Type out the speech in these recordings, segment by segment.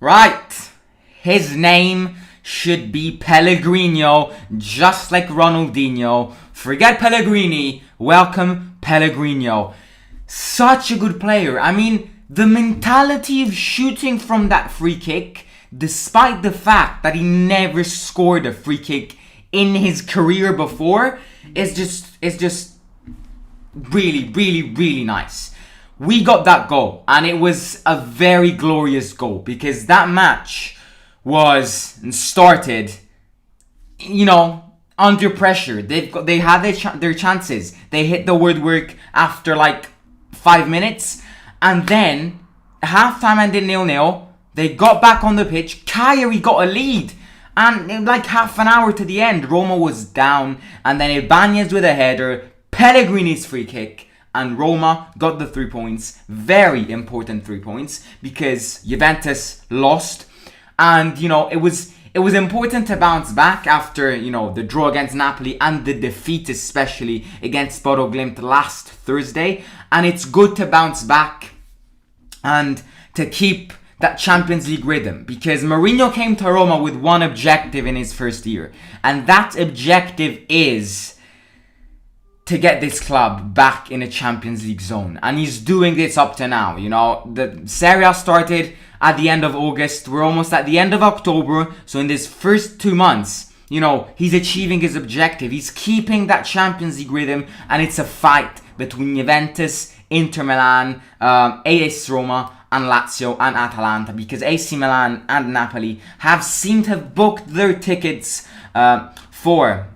Right. His name should be Pellegrinho, just like Ronaldinho. Forget Pellegrini. Welcome Pellegrinho. Such a good player. I mean, the mentality of shooting from that free kick, despite the fact that he never scored a free kick in his career before, is just really, really, really nice. We got that goal, and it was a very glorious goal because that match was started, under pressure. They had their chances. They hit the woodwork after like 5 minutes, and then halftime ended 0-0. They got back on the pitch. Cagliari got a lead, and in like half an hour to the end, Roma was down, and then Ibanez with a header, Pellegrini's free kick, and Roma got the 3 points. Very important 3 points because Juventus lost. And, it was important to bounce back after, the draw against Napoli and the defeat especially against Bodo Glimt last Thursday. And it's good to bounce back and to keep that Champions League rhythm, because Mourinho came to Roma with one objective in his first year. And that objective is to get this club back in a Champions League zone. And he's doing this up to now. The Serie A started at the end of August. We're almost at the end of October. So in this first 2 months, he's achieving his objective. He's keeping that Champions League rhythm. And it's a fight between Juventus, Inter Milan, AS Roma, and Lazio and Atalanta. Because AC Milan and Napoli seemed to have booked their tickets for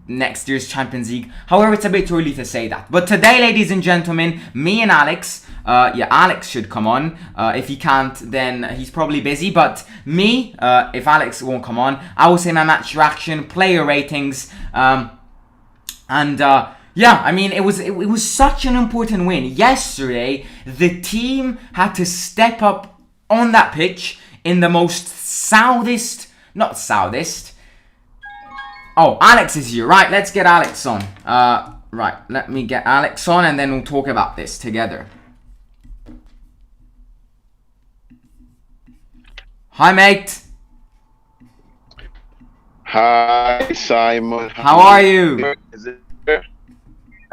next year's Champions League. However, it's a bit too early to say that. But today, ladies and gentlemen, me and Alex, Alex should come on. If he can't, then he's probably busy. But me, if Alex won't come on, I will say my match reaction, player ratings, it was such an important win. Yesterday, the team had to step up on that pitch in the most Oh, Alex is here. Right, let's get Alex on. Right, let me get Alex on and then we'll talk about this together. Hi, mate. Hi, Simon. How are you?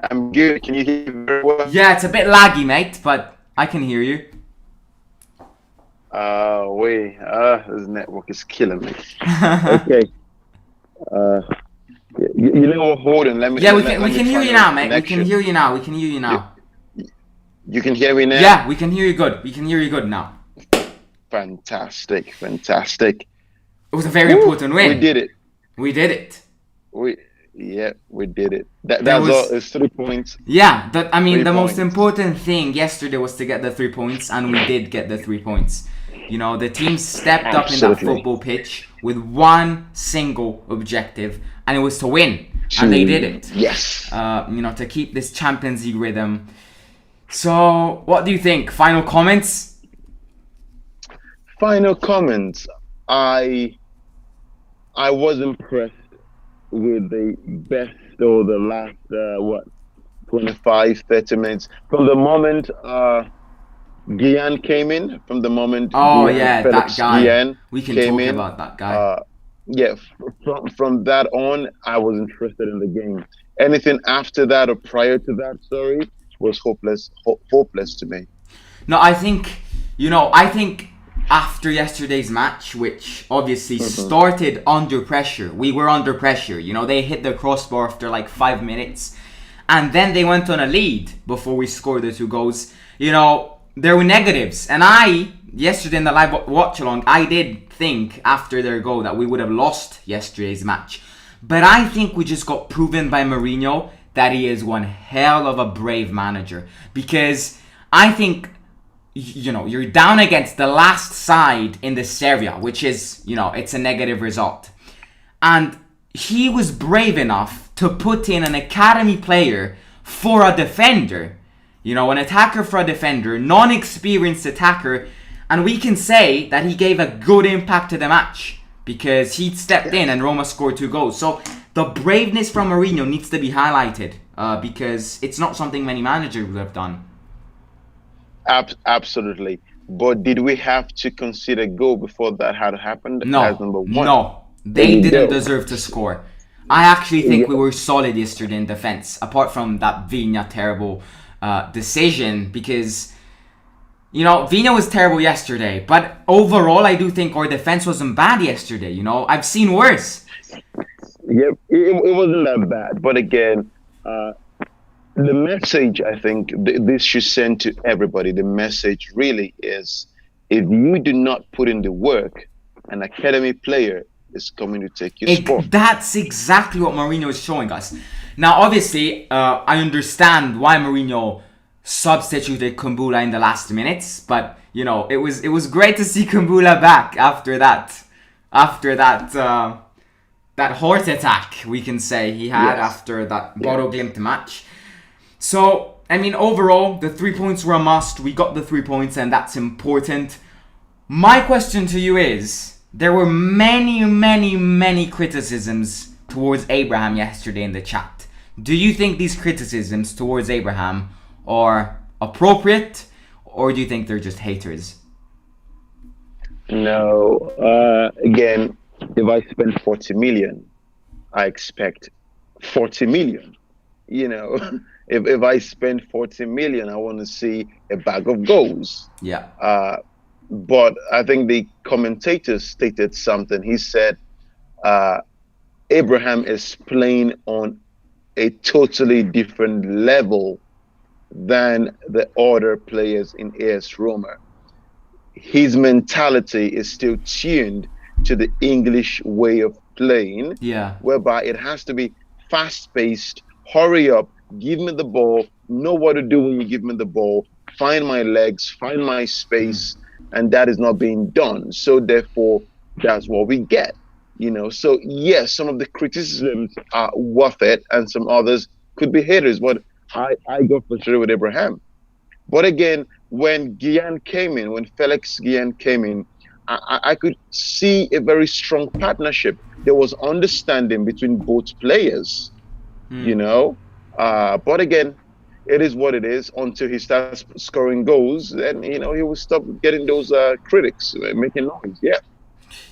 I'm good. Can you hear me very well? Yeah, it's a bit laggy, mate, but I can hear you. This network is killing me. Okay. Hold on. We can hear you now, mate. We can hear you now. You can hear me now? Yeah, we can hear you good. We can hear you good now. Fantastic. It was a very important win. We did it. We did it. We did it. It's 3 points. Yeah, the most important thing yesterday was to get the 3 points, and we did get the 3 points. The team stepped up in that football pitch with one single objective, and it was to win. And they did it. Yes. To keep this Champions League rhythm. So, what do you think? Final comments? I was impressed with the best or the last 25, 30 minutes. From the moment Guillen came in, from the moment that guy. Guillen we can talk about that guy. From that on, I was interested in the game. Anything after that or prior to that, was hopeless to me. No, I think after yesterday's match, which obviously started under pressure, we were under pressure. They hit the crossbar after like 5 minutes, and then they went on a lead before we scored the 2 goals. There were negatives, and yesterday in the live watch along, I did think after their goal that we would have lost yesterday's match. But I think we just got proven by Mourinho that he is one hell of a brave manager. Because I think, you're down against the last side in the Serie A, which is, it's a negative result. And he was brave enough to put in an academy player for a defender. An attacker for a defender, non-experienced attacker. And we can say that he gave a good impact to the match because he stepped in and Roma scored 2 goals. So the braveness from Mourinho needs to be highlighted because it's not something many managers would have done. Absolutely. But did we have to consider goal before that had happened? That's No, number one. no. There They you didn't go. deserve to score. I actually think we Yeah, were solid yesterday in defense, apart from that Vigna terrible decision, because, Vigna was terrible yesterday, but overall, I do think our defense wasn't bad yesterday, I've seen worse. yeah, it wasn't that bad. But again, uh, the message I think this should send to everybody. The message really is: if you do not put in the work, an academy player is coming to take your spot. That's exactly what Mourinho is showing us. Now, obviously, I understand why Mourinho substituted Kumbula in the last minutes, but it was great to see Kumbula back after that heart attack, we can say, he had Yes. after that Yeah. Bodo Glimt match. So, I mean, overall, the 3 points were a must. We got the 3 points, and that's important. My question to you is, there were many, many, many criticisms towards Abraham yesterday in the chat. Do you think these criticisms towards Abraham are appropriate, or do you think they're just haters? No. Again, if I spend 40 million, I expect 40 million. You know, if I spend 40 million, I want to see a bag of goals. Yeah. Uh, but I think the commentator stated something. He said uh, Abraham is playing on a totally different level than the other players in AS Roma. His mentality is still tuned to the English way of playing, Yeah. whereby it has to be fast paced, hurry up, give me the ball, know what to do when you give me the ball, find my legs, find my space, and that is not being done. So therefore, that's what we get. So yes, some of the criticisms are worth it, and some others could be haters. But I got frustrated with Abraham. But again, when Gian came in, when Felix Gian came in, I could see a very strong partnership. There was understanding between both players, you know. But again, it is what it is. Until he starts scoring goals, then he will stop getting those critics making noise. Yeah.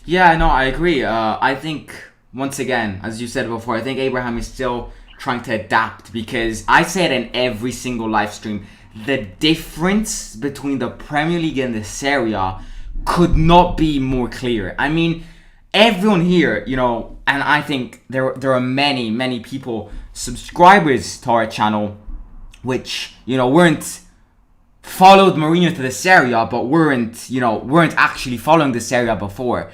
Yeah, no, I agree. I think, once again, as you said before, I think Abraham is still trying to adapt, because I say it in every single live stream. The difference between the Premier League and the Serie A could not be more clear. I mean, everyone here, and I think there are many, many people, subscribers to our channel, which, weren't followed Mourinho to the Serie A, but weren't actually following the Serie A before.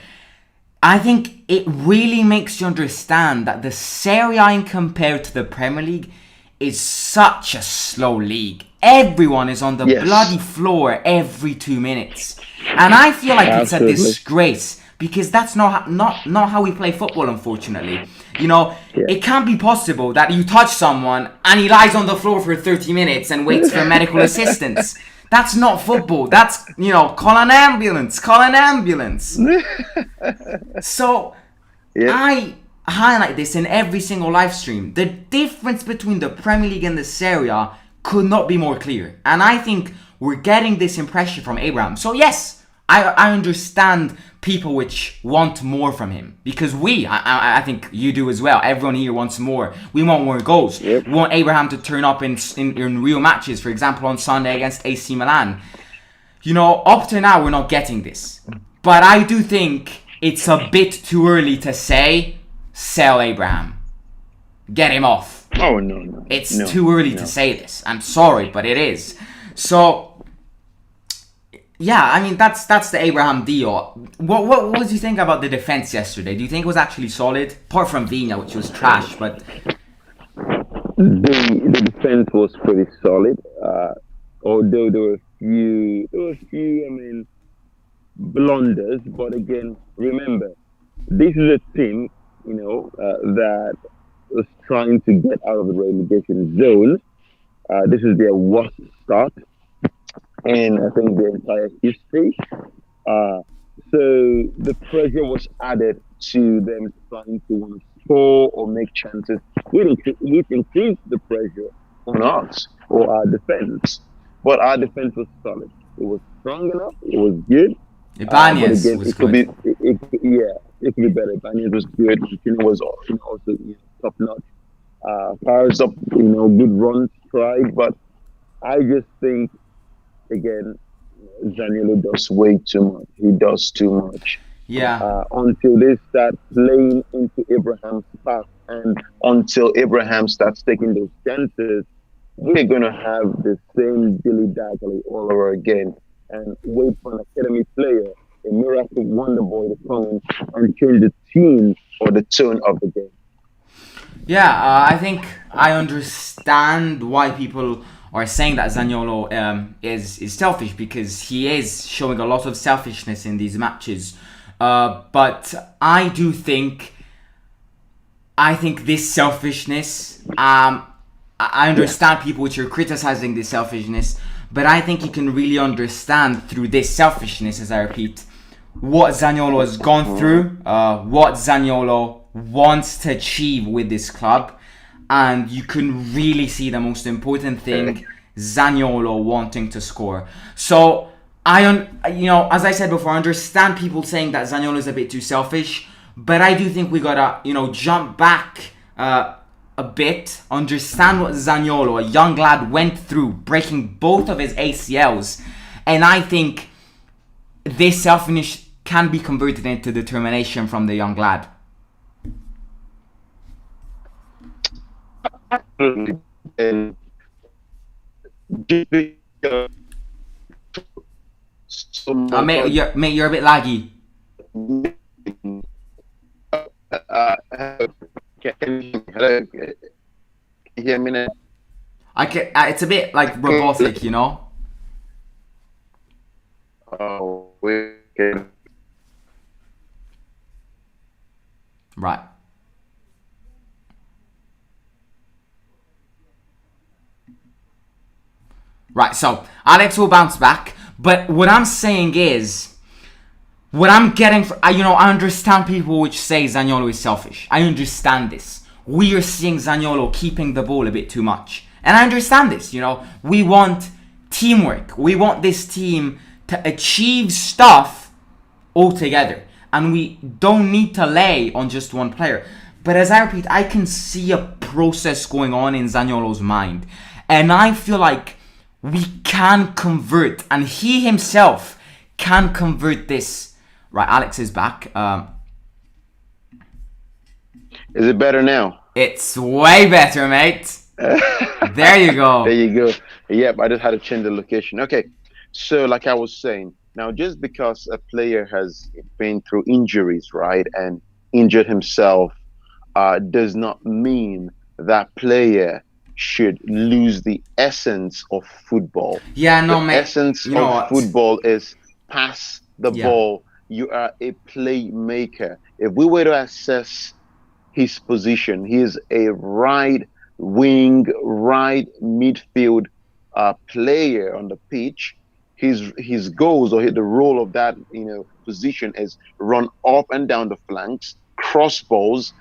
I think it really makes you understand that the Serie A, compared to the Premier League, is such a slow league. Everyone is on the Yes. bloody floor every 2 minutes. And I feel like it's a Absolutely. disgrace, because that's not how we play football, unfortunately. Yeah. It can't be possible that you touch someone and he lies on the floor for 30 minutes and waits for medical assistance. That's not football. That's, call an ambulance, call an ambulance. So, Yeah. I highlight this in every single live stream. The difference between the Premier League and the Serie A could not be more clear. And I think we're getting this impression from Abraham. So yes, I understand people which want more from him. Because I think you do as well. Everyone here wants more. We want more goals. Yep. We want Abraham to turn up in real matches. For example, on Sunday against AC Milan. Up to now, we're not getting this. But I do think it's a bit too early to say, sell Abraham. Get him off. Oh no. It's No, too early no. to say this. I'm sorry, but it is. So, yeah, I mean, that's the Abraham deal. What did you think about the defense yesterday? Do you think it was actually solid? Apart from Vina, which was trash, but The defense was pretty solid. Although there were a few. I mean, blunders. But again, remember, this is a team, that was trying to get out of the relegation zone. This is their worst start in, I think, the entire history. Uh, so the pressure was added to them trying to want to score or make chances, which increased the pressure on us or our defense. But our defense was solid. It was strong enough. It was good. But Ibanez again, was it could good. be, yeah, it could be better. Ibanez was good. Coutinho was also top notch. Fires up, good runs tried, but I just think again, Zaniolo does way too much. He does too much. Yeah. Until they start playing into Abraham's path and until Abraham starts taking those chances, we're going to have the same dilly dally all over again and wait for an academy player, a miracle wonder boy to come in and change the team or the tone of the game. Yeah, I think I understand why people are saying that Zaniolo is selfish because he is showing a lot of selfishness in these matches. But I think this selfishness. I Yeah. understand people which are criticizing this selfishness, but I think you can really understand through this selfishness, as I repeat, what Zaniolo has gone through, what Zaniolo wants to achieve with this club, and you can really see the most important thing: Zaniolo wanting to score. So as I said before, I understand people saying that Zaniolo is a bit too selfish, but I do think we gotta, jump back. A bit, understand what Zaniolo, a young lad, went through, breaking both of his ACLs, and I think this selfishness can be converted into determination from the young lad. Absolutely. And just because so much Mate, of you're a bit laggy. uh, hello, can you hear me now? It's a bit like robotic, you know. Oh, we can. Right. Right. So Alex will bounce back, but what I'm saying is, what I'm getting, I understand people which say Zaniolo is selfish. I understand this. We are seeing Zaniolo keeping the ball a bit too much. And I understand this, We want teamwork. We want this team to achieve stuff all together. And we don't need to lay on just one player. But as I repeat, I can see a process going on in Zaniolo's mind. And I feel like we can convert, and he himself can convert this. Right, Alex is back. Is it better now? It's way better, mate. There you There go. you go. Yep, I just had to change the location. Okay, so like I was saying, now just because a player has been through injuries, right, and injured himself, does not mean that player should lose the essence of football. Yeah, The no, mate. essence You know of what? football is pass the Yeah. ball. You are a playmaker. If we were to assess his position. He is a right wing, right midfield player on the pitch. His goals or the role of that position is run up and down the flanks, cross balls,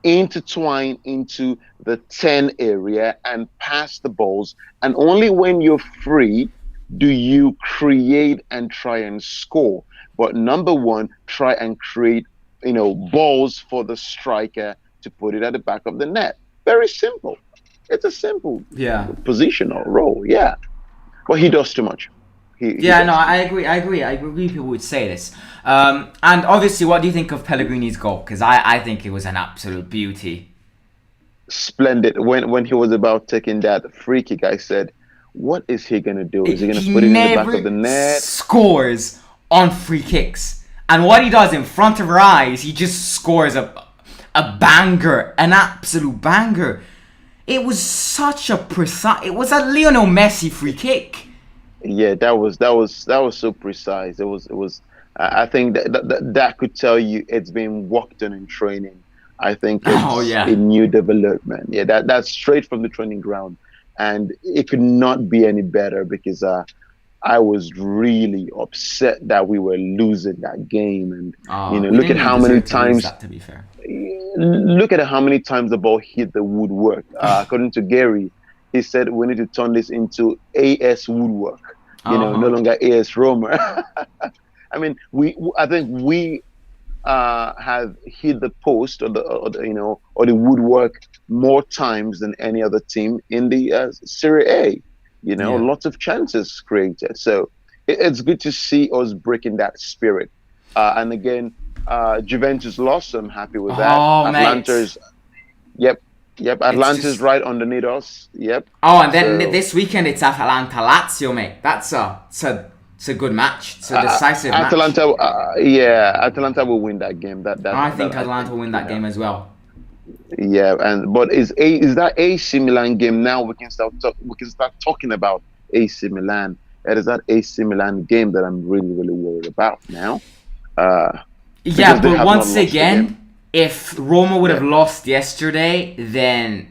intertwine into the 10 area and pass the balls. And only when you're free do you create and try and score. But number one, try and create, balls for the striker to put it at the back of the net. Very simple. It's a simple Yeah. position or role. Yeah. But he does too much. He Yeah, no, does too I much. agree. I agree. I agree. People would say this. And obviously, what do you think of Pellegrini's goal? Because I think it was an absolute beauty. Splendid. When he was about taking that free kick, I said, what is he gonna do? Is he gonna He put it in the back of the never net? scores on free kicks. And what he does in front of our eyes, he just scores a banger, an absolute banger. It was such a precise. It was a Lionel Messi free kick. Yeah, that was so precise. It was. I think that could tell you it's been worked on in training. I think Oh it's a yeah. new development. Yeah, that's straight from the training ground, and it could not be any better because I was really upset that we were losing that game, and We look didn't at even how many deserve to lose times that, to be fair. look at how many times the ball hit the woodwork. According to Gary, he said we need to turn this into AS woodwork. No Uh-huh. longer AS Roma. I mean, I think we have hit the post or the woodwork more times than any other team in the Serie A. Yeah. Lots of chances created. So it's good to see us breaking that spirit. And again, Juventus lost. So I'm happy with that. Oh, mate. Atlanta's, yep, yep. It's Atlanta's just. right underneath us. Yep. Oh, and then So this weekend it's Atalanta Lazio, mate. It's a good match. It's a decisive match. Atalanta, yeah, Atalanta will win that game. I That think I Atalanta think, will win that game as well. Yeah, and but is that AC Milan game now? We can start talking about AC Milan. It is that AC Milan game that I'm really worried about now, uh, Yeah, because they but have not once lost the game. again, if Roma would have Yeah, lost yesterday, then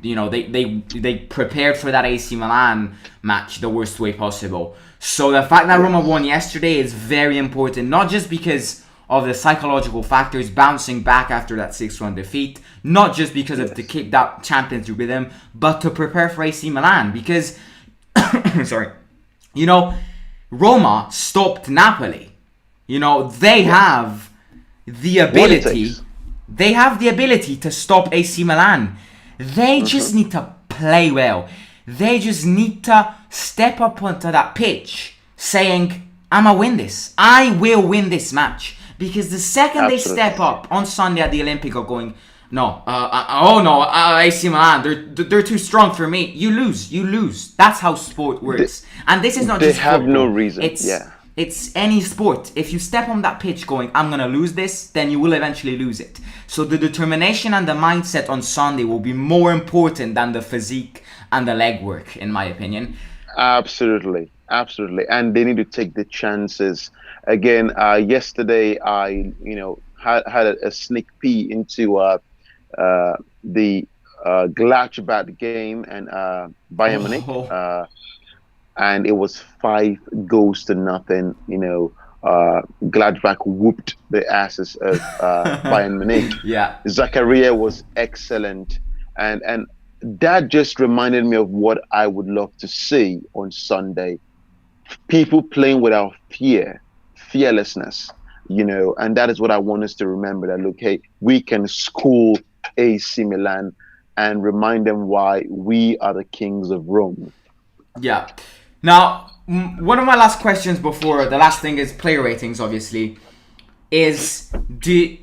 they prepared for that AC Milan match the worst way possible. So the fact that Roma yes, won yesterday is very important, not just because of the psychological factors bouncing back after that 6-1 defeat, not just because of to yes, keep that Champions League rhythm, but to prepare for AC Milan because sorry, you know, Roma stopped Napoli. They yeah. have the What it ability. takes. They have the ability to stop AC Milan. They Hmm. just need to play well. They just need to step up onto that pitch saying, I'ma win this. I will win this match. Because the second they Absolutely. step up on Sunday at the Olympico going, no, oh no, AC Milan, they're too strong for me. You lose, you lose. That's how sport They, works. And this is not they just have no football. reason. It's Yeah, it's any sport. If you step on that pitch going, I'm gonna lose this, then you will eventually lose it. So the determination and the mindset on Sunday will be more important than the physique and the legwork, in my opinion. absolutely, and they need to take the chances. Again, yesterday I had a sneak peek into the Gladbach game and Bayern Munich, Oh, and it was 5 goals to nothing. Gladbach whooped the asses of Bayern Munich. yeah. Zakaria was excellent, and that just reminded me of what I would love to see on Sunday. People playing without fearlessness, and that is what I want us to remember. That look, hey, we can school AC Milan and remind them why we are the kings of Rome. Yeah. Now, one of my last questions before the last thing is player ratings, obviously, is do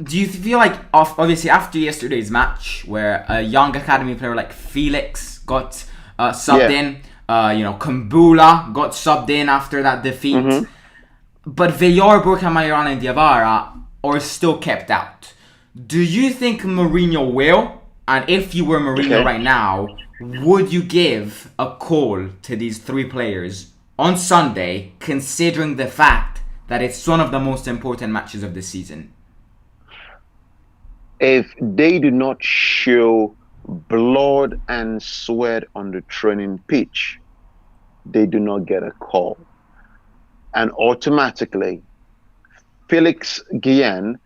you feel like obviously after yesterday's match where a young academy player like Felix got subbed Yeah. in, Kumbula got subbed in after that defeat, Hmm. but Villar, Burka Majoran and Diawara are still kept out. Do you think Mourinho will? And if you were Mourinho Okay. right now, would you give a call to these three players on Sunday, considering the fact that it's one of the most important matches of the season? If they do not show blood and sweat on the training pitch, they do not get a call. And automatically, Felix Guillen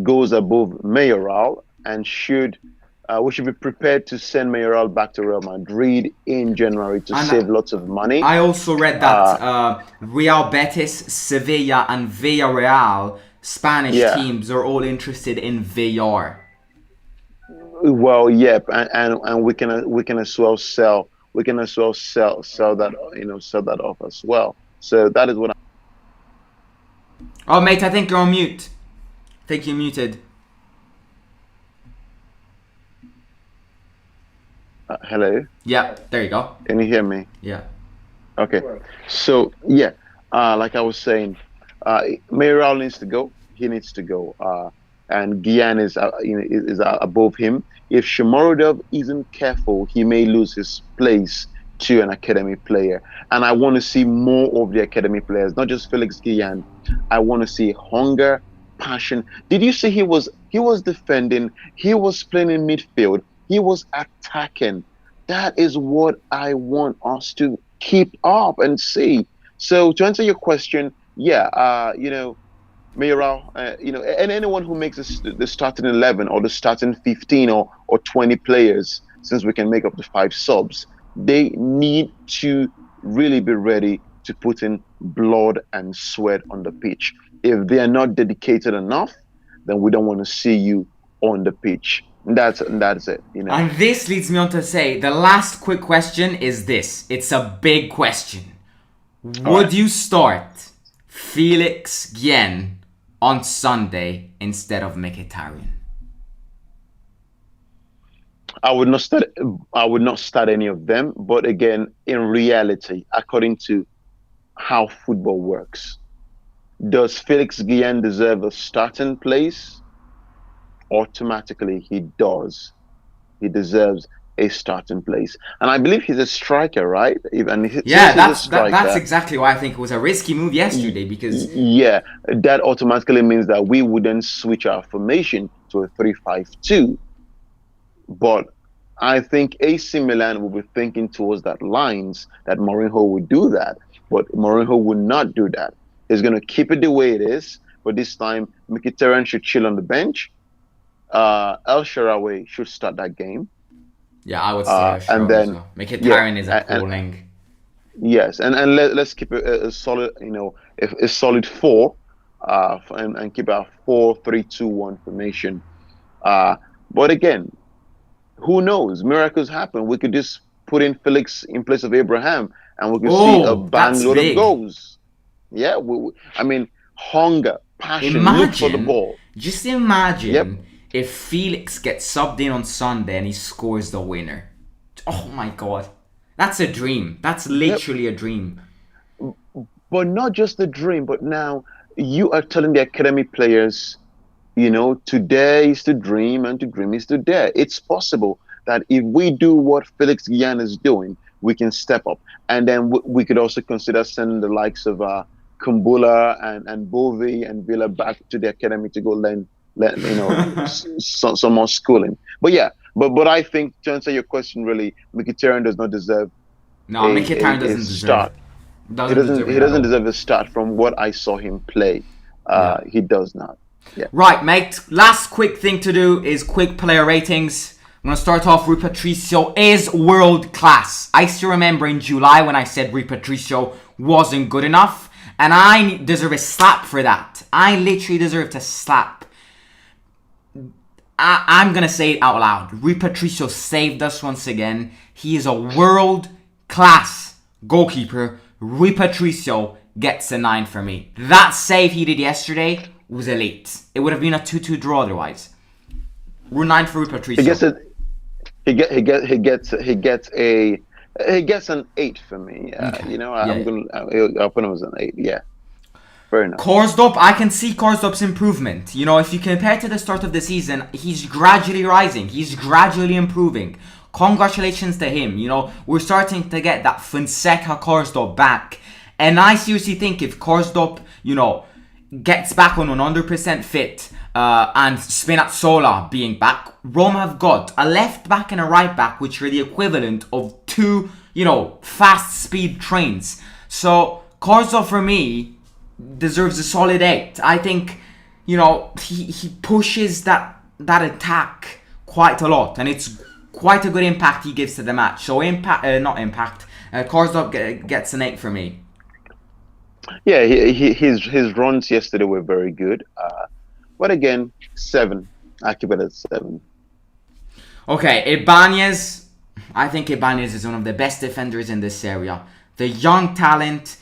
goes above Mayoral and we should be prepared to send Mayoral back to Real Madrid in January to And save lots of money. I also read that Uh, Real Betis, Sevilla, and Villarreal Spanish yeah, teams are all interested in Villar. well, yep, and we can as well sell that sell that off as well. So that is what. Oh, mate, I think you're on mute. I think you're muted. Hello, Yeah, there you go. can you hear me? Yeah. Okay, so yeah, like I was saying, Mayoral needs to go. He needs to go. And Gian is above him. If Shomorodov isn't careful, he may lose his place to an academy player. And I want to see more of the academy players, not just Felix Gian. I want to see hunger, passion. Did you see he was defending? He was playing in midfield. He was attacking. That is what I want us to keep up and see. So to answer your question, yeah, Mayoral, and anyone who makes the starting 11 or the starting 15 or 20 players, since we can make up to 5 subs, they need to really be ready to put in blood and sweat on the pitch. If they are not dedicated enough, then we don't want to see you on the pitch. That's it. And this leads me on to say the last quick question is this. It's a big question. All Would right. you start Felix Guillen on Sunday instead of Mkhitaryan? I would not start. I would not start any of them. But again, in reality, according to how football works, does Felix Guillen deserve a starting place? Automatically, he does. He deserves a starting place, and I believe he's a striker, right? And since Yeah, he's a that's striker, exactly why I think it was a risky move yesterday because yeah, that automatically means that we wouldn't switch our formation to a 3-5-2. But I think AC Milan will be thinking towards that lines that Mourinho would do that. But Mourinho would not do that. He's going to keep it the way it is. But this time, Mkhitaryan should chill on the bench. El Shaarawy should start that game. yeah, I would say And sure then, also. Mkhitaryan is and appalling. yes, and let's keep a solid, a solid four, and keep our 4-3-2-1 formation. But again, who knows? Miracles happen. We could just put in Felix in place of Abraham, and we could see a Oh, bang that's load of big. goals. Yeah, I mean, hunger, passion, look for the ball. Just imagine Yep. if Felix gets subbed in on Sunday and he scores the winner. Oh my god. That's a dream. That's literally a dream. But not just the dream, but now you are telling the academy players, today is to dream and to dream is to dare. It's possible that if we do what Felix Guillen is doing, we can step up. And then we could also consider sending the likes of Kumbula and Bove and Villa back to the academy to go learn some more schooling. But yeah, but I think to answer your question, really, Mkhitaryan does not deserve No, Mkhitaryan doesn't deserve. start. He doesn't. He it at doesn't all. deserve a start from what I saw him play. Yeah. He does not. Yeah. Right, mate. Last quick thing to do is quick player ratings. I'm going to start off. Rui Patricio is world class. I still remember in July when I said Rui Patricio wasn't good enough. And I deserve a slap for that. I literally deserve to slap. I'm going to say it out loud. Rui Patricio saved us once again. He is a world class goalkeeper. Rui Patricio gets a 9 for me. That save he did yesterday was elite. It would have been a 2-2 draw otherwise. We're 9 for Rui Patricio. He gets it. He gets an 8 for me. Okay. I'll put him as an 8. Yeah. Fair enough. Korsdorp, I can see Korsdorp's improvement. If you compare to the start of the season, he's gradually rising. He's gradually improving. Congratulations to him. We're starting to get that Fonseca Korsdorp back. And I seriously think if Korsdorp, gets back on 100% fit, and Spinazzola being back, Roma have got a left back and a right back, which are the equivalent of two, fast speed trains. So Korsdorp for me deserves a solid 8. I think, he pushes that attack quite a lot, and it's quite a good impact he gives to the match. So Korsdorp gets an 8 for me. Yeah, his runs yesterday were very good. But again, 7. I keep it at 7. Okay, Ibanez. I think Ibanez is one of the best defenders in this area. The young talent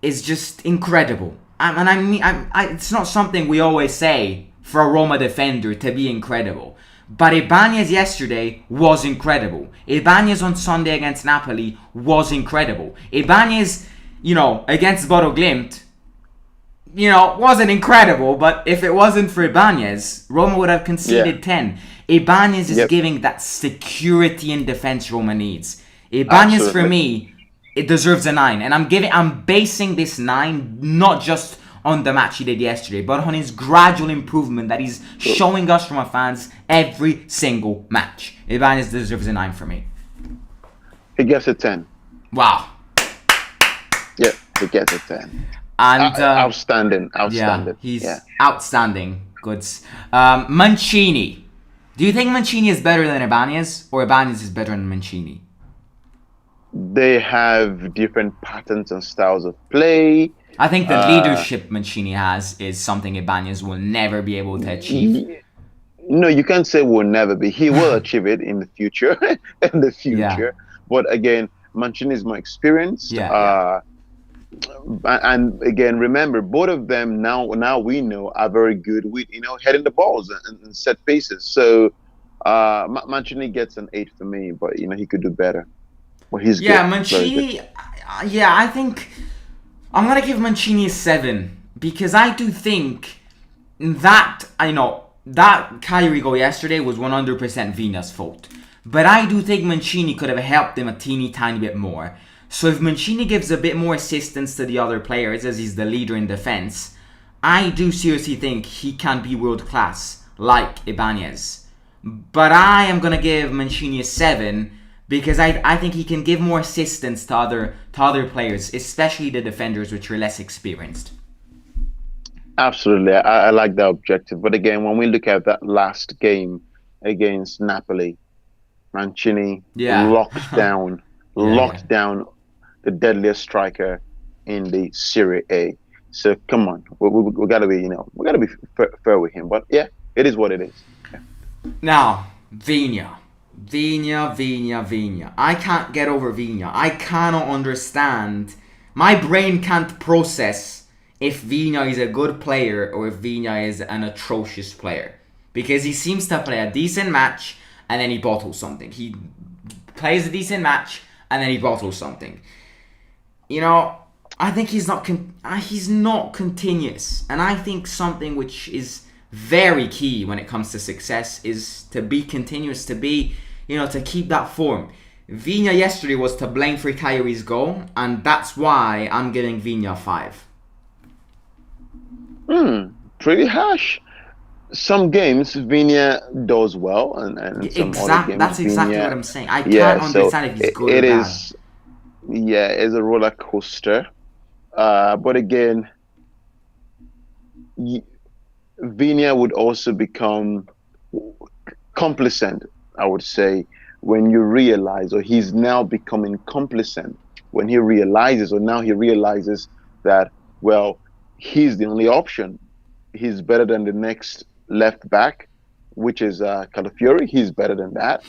is just incredible. It's not something we always say for a Roma defender to be incredible. But Ibanez yesterday was incredible. Ibanez on Sunday against Napoli was incredible. Ibanez, against Bodo Glimt, wasn't incredible, but if it wasn't for Ibanez, Roma would have conceded 10. Ibanez is giving that security in defense Roma needs. Ibanez, for me, it deserves a 9. And I'm basing this 9 not just on the match he did yesterday, but on his gradual improvement that he's showing us from our fans every single match. Ibanez deserves a 9 for me. He gets a 10. Wow. Yeah, he gets a 10. And outstanding. Yeah, he's outstanding. Goods. Mancini. Do you think Mancini is better than Ibanez, or Ibanez is better than Mancini? They have different patterns and styles of play. I think the Uh, leadership Mancini has is something Ibanez will never be able to achieve. y- no, you can't say will never be. He will achieve it in the future, in the Yeah, future. But again, Mancini is more experienced. yeah. And again, remember, both of them now we know are very good with heading the balls and set pieces. So Mancini gets an 8 for me, but he could do better. Well, he's good, Yeah, very good. Mancini. Yeah, I think I'm gonna give Mancini a 7 because I do think that that Cagliari goal yesterday was 100% Vina's fault, but I do think Mancini could have helped him a teeny tiny bit more. So if Mancini gives a bit more assistance to the other players as he's the leader in defense, I do seriously think he can be world class like Ibanez. But I am gonna give Mancini a 7 because I think he can give more assistance to other players, especially the defenders which are less experienced. Absolutely, I like that objective. But again, when we look at that last game against Napoli, Mancini Yeah. Yeah, yeah. locked down the deadliest striker in the Serie A. So come on, we gotta be, we gotta be fair with him. But yeah, it is what it is. Yeah. Now, Vina. Vina. I can't get over Vina. I cannot understand. My brain can't process if Vina is a good player or if Vina is an atrocious player. Because he seems to play a decent match and then he bottles something. He plays a decent match and then he bottles something. You know, I think he's not continuous, and I think something which is very key when it comes to success is to be continuous, to be to keep that form. Vina yesterday was to blame for Cagliari's goal, and that's why I'm giving Vina 5. Pretty harsh. Some games Vinia does well, and some other games That's exactly what Vinia, I'm saying. I yeah. can't So understand if he's good or it bad. is, yeah, it's a roller coaster. But again, y- Vinia would also become complacent, I would say, when you realize, or he's now becoming complacent when he realizes, or now he realizes that, well, he's the only option. He's better than the next left back, which is Calafiori. He's better than that.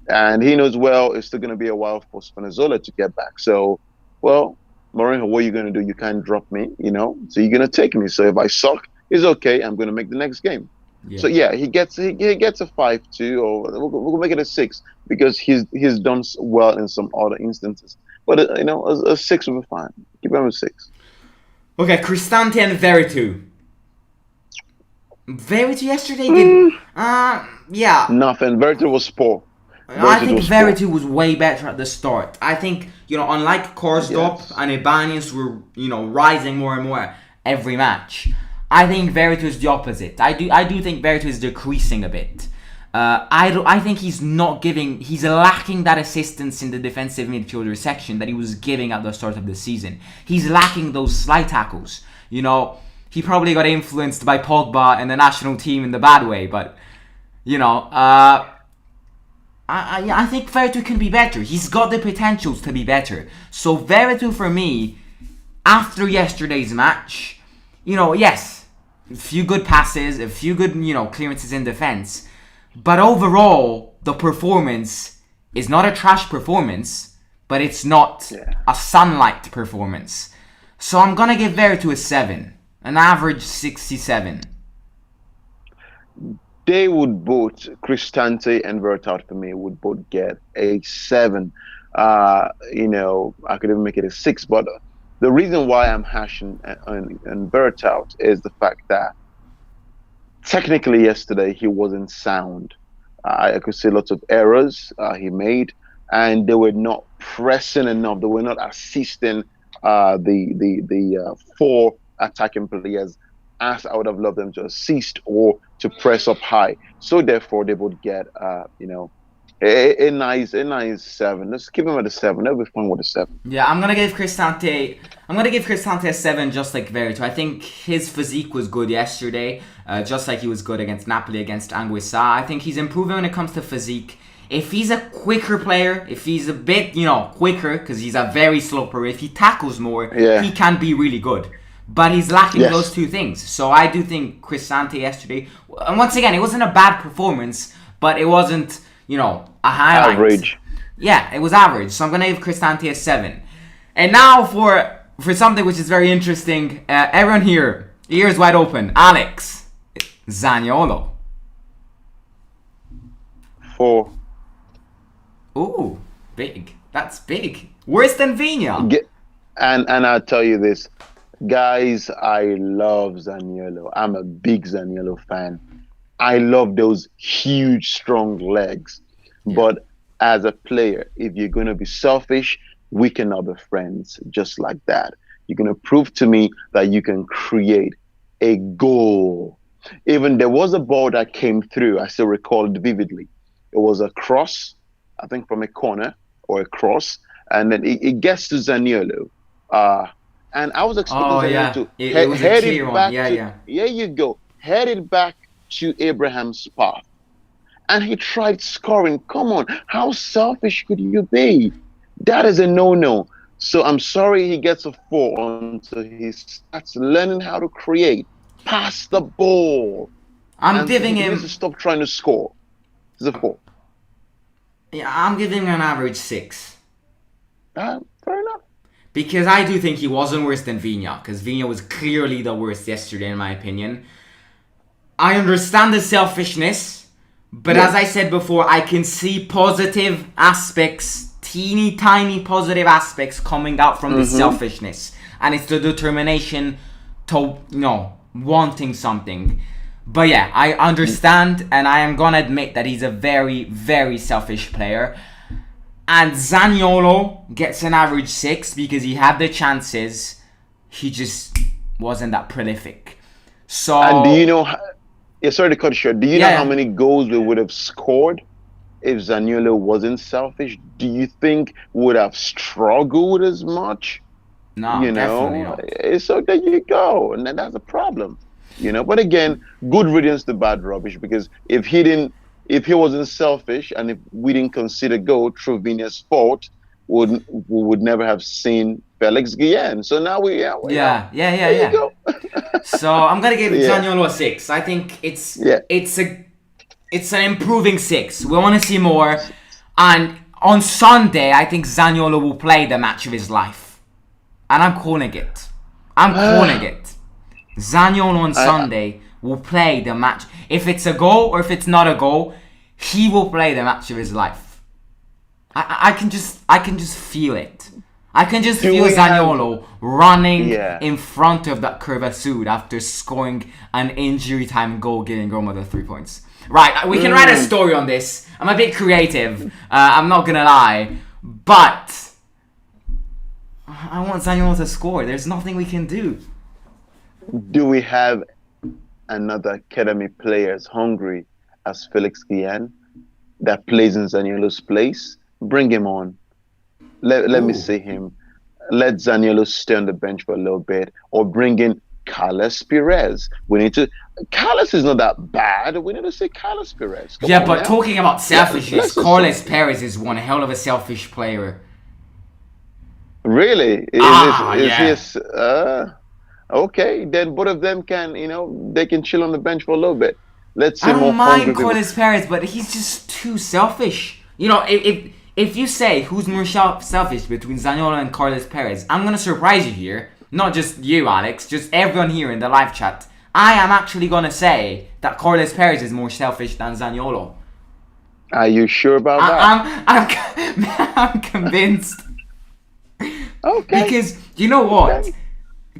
And he knows, well, it's still going to be a while for Spinazzola to get back. So, well, Mourinho, what are you going to do? You can't drop me. So you're going to take me. So if I suck, it's okay. I'm going to make the next game. So Yeah. yeah, he gets a 5-2, or we'll make it a 6 because he's done well in some other instances. But a 6 will be fine. Give him a 6. Okay, Cristante and Veritu. Veritu yesterday did. Yeah. Nothing. Vertu was poor. I Vertu think was poor. Verity was way better at the start. I think, unlike Korsdorp Yes. and Ibanez were, rising more and more every match. I think Verity is the opposite. I do think Verity is decreasing a bit. I think he's lacking that assistance in the defensive midfielder section that he was giving at the start of the season. He's lacking those slide tackles. He probably got influenced by Pogba and the national team in the bad way, but, you know, uh, I think Veretout can be better. He's got the potentials to be better. So Veretout for me, after yesterday's match, yes, a few good passes, a few good, clearances in defense. But overall, the performance is not a trash performance, but it's not Yeah. a sunlight performance. So I'm gonna give Veretout a 7. An average 67. They would both, Cristante and Vertout for me, would both get a 7. I could even make it a 6. But the reason why I'm hashing on Vertout is the fact that technically yesterday he wasn't sound. I could see lots of errors he made, and they were not pressing enough. They were not assisting the four attacking players as I would have loved them to assist or to press up high. So therefore, they would get a nice 7. Let's keep him at a 7. That'll be fun with a 7. Yeah, I'm gonna give Cristante a 7, just like Veretout. I think his physique was good yesterday, just like he was good against Napoli, against Anguissa. I think he's improving when it comes to physique. If he's a quicker player, if he's a bit, quicker, because he's a very slow player, if he tackles more, he can be really good. But he's lacking those two things. So I do think Cristante yesterday, and once again, it wasn't a bad performance, but it wasn't, a highlight. Average. Yeah, it was average. So I'm going to give Cristante a 7. And now for something which is very interesting, everyone here, ears wide open. Alex, Zaniolo. 4. Ooh, big. That's big. Worse than Vigna. And I'll tell you this. Guys, I love Zaniolo. I'm a big Zaniolo fan. I love those huge, strong legs. Yeah. But as a player, if you're going to be selfish, we cannot be friends just like that. You're going to prove to me that you can create a goal. Even there was a ball that came through. I still recall it vividly. It was a cross, I think from a corner or a cross. And then it gets to Zaniolo. And I was expecting Zaniolo to head it back. Yeah, you go. Head it back to Abraham's path. And he tried scoring. Come on, how selfish could you be? That is a no-no. So I'm sorry he gets a 4 until he starts learning how to create. Pass the ball. I'm giving him... He needs to stop trying to score. It's a 4. Yeah, I'm giving him an average 6. Fair enough. Because I do think he wasn't worse than Vigna. Because Vigna was clearly the worst yesterday, in my opinion. I understand the selfishness. But as I said before, I can see positive aspects, teeny tiny positive aspects coming out from the selfishness. And it's the determination to, wanting something. But yeah, I understand, and I am going to admit that he's a very, very selfish player. And Zaniolo gets an average 6 because he had the chances. He just wasn't that prolific. So... And do you know... sorry to cut you short. Do you know how many goals we would have scored if Zaniolo wasn't selfish? Do you think we would have struggled as much? No, definitely not. So there you go. And then that's a problem. But again, good riddance to bad rubbish, because if he wasn't selfish and if we didn't consider goal through Vigna's fault, we would never have seen Felix Guillen. So now we There you go. So I'm gonna give Zaniolo a 6. I think it's an improving 6. We want to see more, and on Sunday I think Zaniolo will play the match of his life, and I'm calling it. Zaniolo on Sunday will play the match. If it's a goal or if it's not a goal, he will play the match of his life. I can just feel it. I can just feel Zaniolo running in front of that Curvasude after scoring an injury time goal, giving Roma the 3 points. Right, we can write a story on this. I'm a bit creative. I'm not gonna lie, but I want Zaniolo to score. There's nothing we can do. Do we have another academy player as hungry as Felix Guillen that plays in Zaniolo's place? Bring him on. Let me see him. Let Zaniolo stay on the bench for a little bit, or bring in Carlos Perez. Carlos is not that bad. We need to see Carlos Perez. Come on, talking about selfishness, Carlos Perez is one hell of a selfish player. Really? Okay, then both of them can, they can chill on the bench for a little bit. Let's see. I don't mind Carlos Perez, but he's just too selfish. If you say who's more selfish between Zaniolo and Carlos Perez, I'm going to surprise you here. Not just you, Alex, just everyone here in the live chat. I am actually going to say that Carlos Perez is more selfish than Zaniolo. Are you sure about that? I'm convinced. Okay. Because, you know what?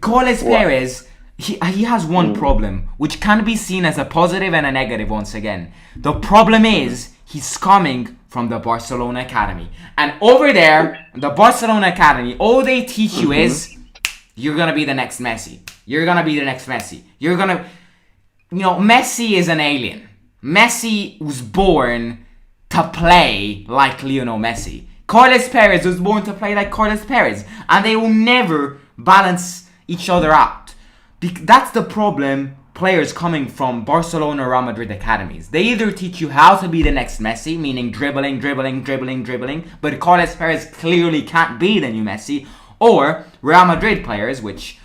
Carlos Perez, he has one problem, which can be seen as a positive and a negative once again. The problem is, he's coming from the Barcelona Academy. And over there, the Barcelona Academy, all they teach you is, you're going to be the next Messi. You're going to be the next Messi. You're going to... Messi is an alien. Messi was born to play like Lionel Messi. Carlos Perez was born to play like Carlos Perez. And they will never balance each other out. That's the problem players coming from Barcelona or Real Madrid academies. They either teach you how to be the next Messi, meaning dribbling, but Carles Perez clearly can't be the new Messi, or Real Madrid players, which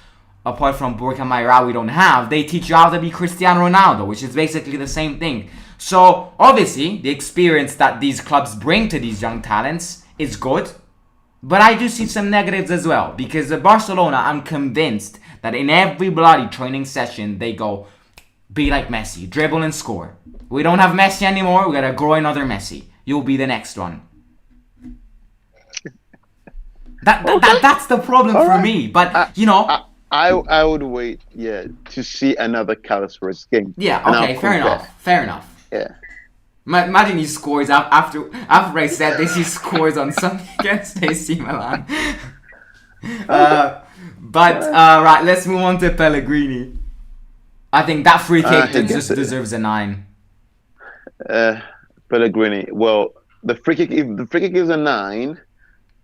apart from Borja Mayoral we don't have, they teach you how to be Cristiano Ronaldo, which is basically the same thing. So obviously the experience that these clubs bring to these young talents is good, but I do see some negatives as well, because at Barcelona I'm convinced that in every bloody training session they go, be like Messi, dribble and score. We don't have Messi anymore, we gotta grow another Messi. You'll be the next one. That's the problem for me. But you know, I would wait, to see another Carlos Perez game. Yeah, okay, fair enough. Yeah. Imagine he scores after I said this. He scores on Sunday against AC Milan. Right, let's move on to Pellegrini. I think that free kick just deserves a 9. Pellegrini. Well, the free kick. If the free kick is a 9,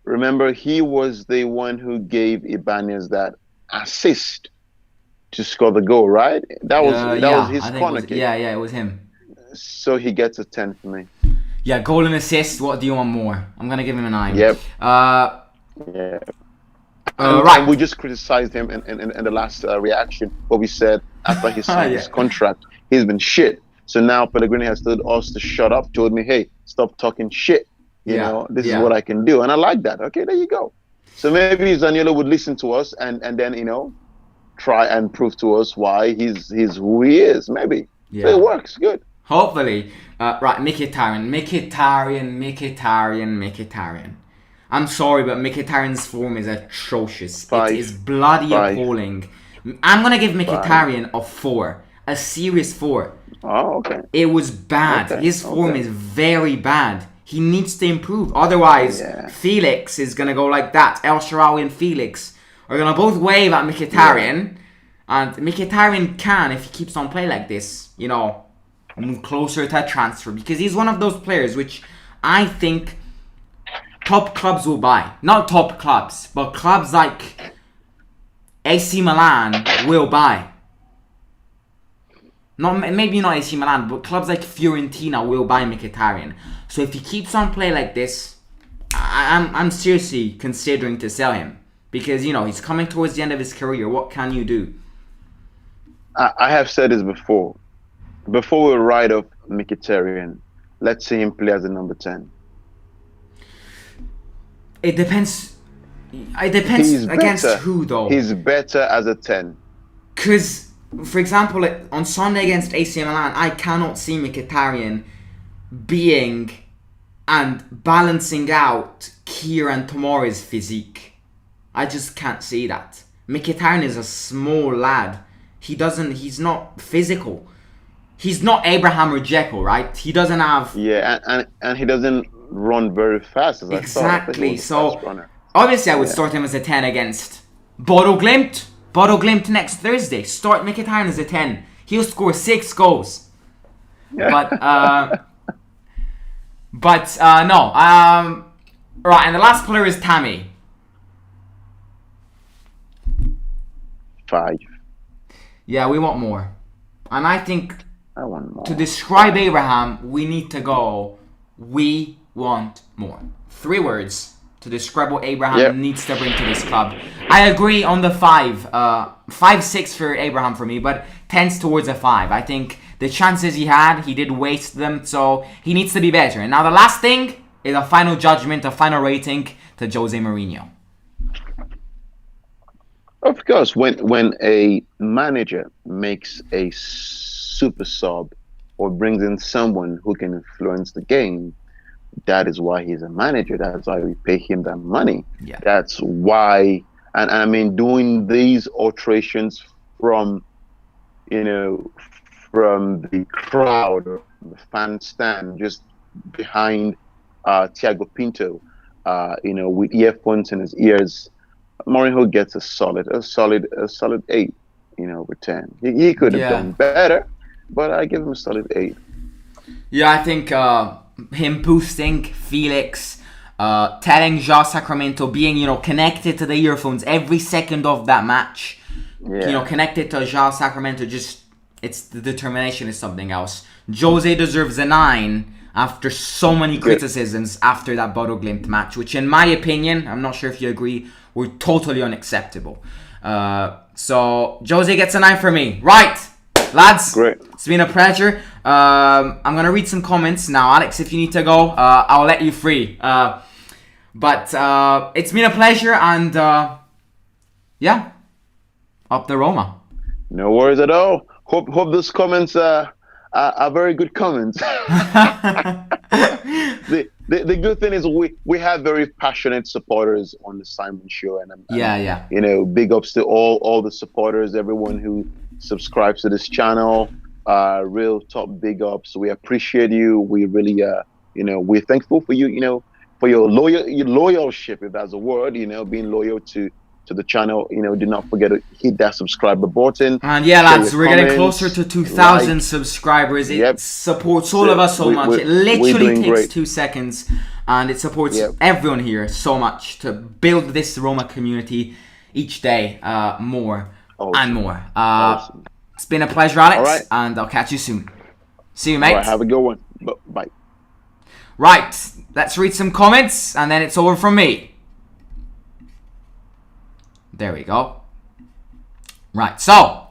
remember he was the one who gave Ibanez that assist to score the goal, right? That was his corner kick. Yeah, it was him. So he gets a 10 for me. Yeah, goal and assist. What do you want more? I'm gonna give him a 9. Yep. Yeah. Right. We just criticized him in the last reaction. What we said after he signed his contract, he's been shit. So now Pellegrini has told us to shut up. Told me, hey, stop talking shit. You know, this is what I can do, and I like that. Okay, there you go. So maybe Zaniolo would listen to us and then try and prove to us why he's who he is. Maybe. Yeah. So it works good. Hopefully. Right, Mkhitaryan. I'm sorry, but Mkhitaryan's form is atrocious. 5. It is bloody appalling. I'm going to give Mkhitaryan a 4. A serious 4. Oh, okay. It was bad. Okay. His form is very bad. He needs to improve. Otherwise, Felix is going to go like that. El Shaarawy and Felix are going to both wave at Mkhitaryan. And Mkhitaryan can, if he keeps on playing like this, move closer to a transfer, because he's one of those players which I think top clubs will buy. Not top clubs, but clubs like AC Milan will buy. Maybe not AC Milan, but clubs like Fiorentina will buy Mkhitaryan. So if he keeps on playing like this, I'm seriously considering to sell him, because he's coming towards the end of his career. What can you do? I have said this before. Before we write off Mkhitaryan, let's see him play as a number 10. It depends. It depends against who, though. He's better as a 10. Because, for example, on Sunday against AC Milan, I cannot see Mkhitaryan being and balancing out Kieran Tomore's physique. I just can't see that. Mkhitaryan is a small lad. He's not physical. He's not Abraham or Dzeko, right? He doesn't have... Yeah, and he doesn't run very fast, as exactly. I thought. So, obviously I would start him as a 10 against Bodo Glimt. Bodo Glimt next Thursday. Start Mkhitaryan as a 10. He'll score 6 goals. But, no. Right, and the last player is Tammy. 5. Yeah, we want more. And I think... I want more. To describe Abraham, we need to go, we want more. 3 words to describe what Abraham needs to bring to this club. I agree on the 5. 5-6 for Abraham for me, but tends towards a 5. I think the chances he had, he did waste them, so he needs to be better. And now the last thing is a final judgment, a final rating to Jose Mourinho. Of course, when a manager makes a super sub or brings in someone who can influence the game, that is why he's a manager. That's why we pay him that money. Yeah. That's why, and I mean, doing these alterations from the crowd or the fan stand just behind Thiago Pinto, with earphones in his ears, Mourinho gets a solid 8, with 10. He could have done better, but I give him a solid 8. Yeah, I think him boosting Felix, telling João Sacramento, being connected to the earphones every second of that match, connected to João Sacramento, just it's the determination is something else. Jose deserves a 9 after so many criticisms after that Bodo Glimt match, which in my opinion, I'm not sure if you agree, were totally unacceptable. So Jose gets a 9 for me. Right, lads. Great. It's been a pleasure. I'm gonna read some comments now. Alex, if you need to go, I'll let you free. But it's been a pleasure, and yeah, up the Roma. No worries at all. Hope those comments are very good comments. The good thing is we have very passionate supporters on the Simon Show, and you know, big ups to all the supporters, everyone who subscribes to this channel. Real top big ups. We appreciate you. We really you know, we're thankful for you. You know, for your loyalship, if that's a word. You know, being loyal to the channel. You know, do not forget to hit that subscribe button. And yeah, lads, we're getting closer to 2,000 subscribers. It supports all of us so much. It literally takes 2 seconds, and it supports everyone here so much to build this Roma community each day more and more. It's been a pleasure, Alex, and I'll catch you soon. See you, mate. All right, have a good one. Bye. Right, let's read some comments, and then it's over from me. There we go. Right, so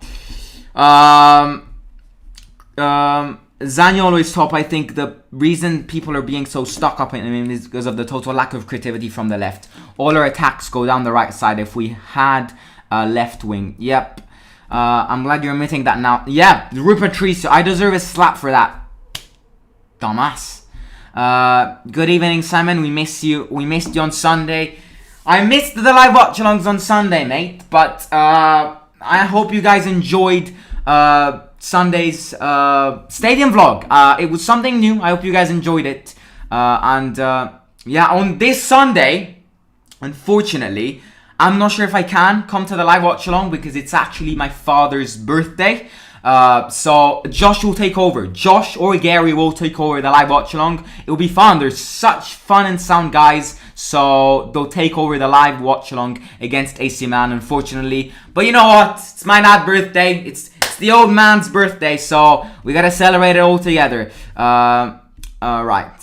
Zaniolo is top. I think the reason people are being so stuck up in him is because of the total lack of creativity from the left. All our attacks go down the right side. If we had a left wing, yep. I'm glad you're admitting that now. Yeah, Rupert Treese, I deserve a slap for that. Dumbass. Good evening, Simon. We missed you. We missed you on Sunday. I missed the live watch-alongs on Sunday, mate. But I hope you guys enjoyed Sunday's stadium vlog. It was something new. I hope you guys enjoyed it. Yeah, on this Sunday, unfortunately, I'm not sure if I can come to the live watch-along because it's actually my father's birthday. So Josh will take over. Josh or Gary will take over the live watch-along. It will be fun. There's such fun and sound guys. So they'll take over the live watch-along against AC Milan, unfortunately. But you know what? It's my dad's birthday. It's the old man's birthday. So we got to celebrate it all together. Right.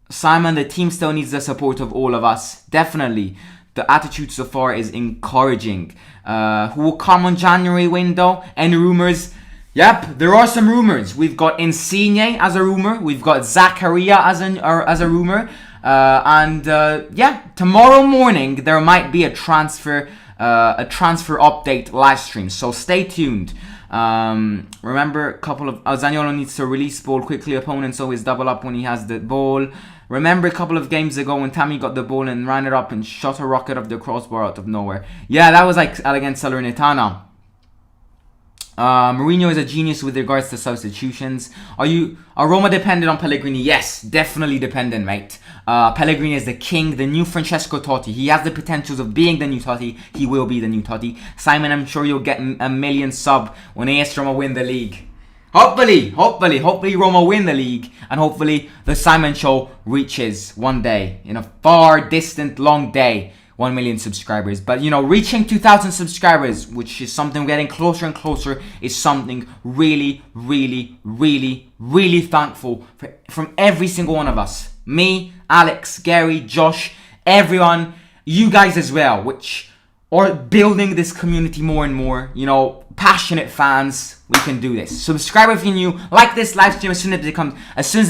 Simon, the team still needs the support of all of us. Definitely. The attitude so far is encouraging. Who will come on January window? Any rumors? Yep, there are some rumors. We've got Insigne as a rumor. We've got Zakaria as a rumor. Yeah, tomorrow morning there might be a transfer update live stream. So stay tuned. Remember, a couple of Zaniolo needs to release ball quickly. Opponents always double up when he has the ball. Remember a couple of games ago when Tammy got the ball and ran it up and shot a rocket up the crossbar out of nowhere. Yeah, that was like against Salernitana. Mourinho is a genius with regards to substitutions. Are Roma dependent on Pellegrini? Yes, definitely dependent, mate. Pellegrini is the king, the new Francesco Totti. He has the potentials of being the new Totti. He will be the new Totti. Simon, I'm sure you'll get a million sub when AS Roma win the league. Hopefully Roma win the league, and hopefully the Simon Show reaches one day, in a far distant long day, 1 million subscribers. But you know, reaching 2,000 subscribers, which is something we're getting closer and closer, is something really thankful from every single one of us. Me, Alex, Gary, Josh, everyone, you guys as well, which are building this community more and more. You know, passionate fans. We can do this. Subscribe if you're new. Like this live stream as soon as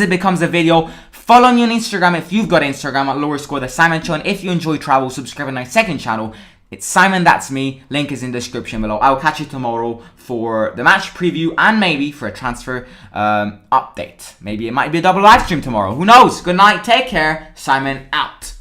it becomes a video. Follow me on Instagram if you've got Instagram at @lowerscore the Simon Show. And if you enjoy travel, subscribe to my second channel. It's Simon, that's me. Link is in the description below. I'll catch you tomorrow for the match preview and maybe for a transfer update. Maybe it might be a double live stream tomorrow. Who knows? Good night. Take care. Simon out.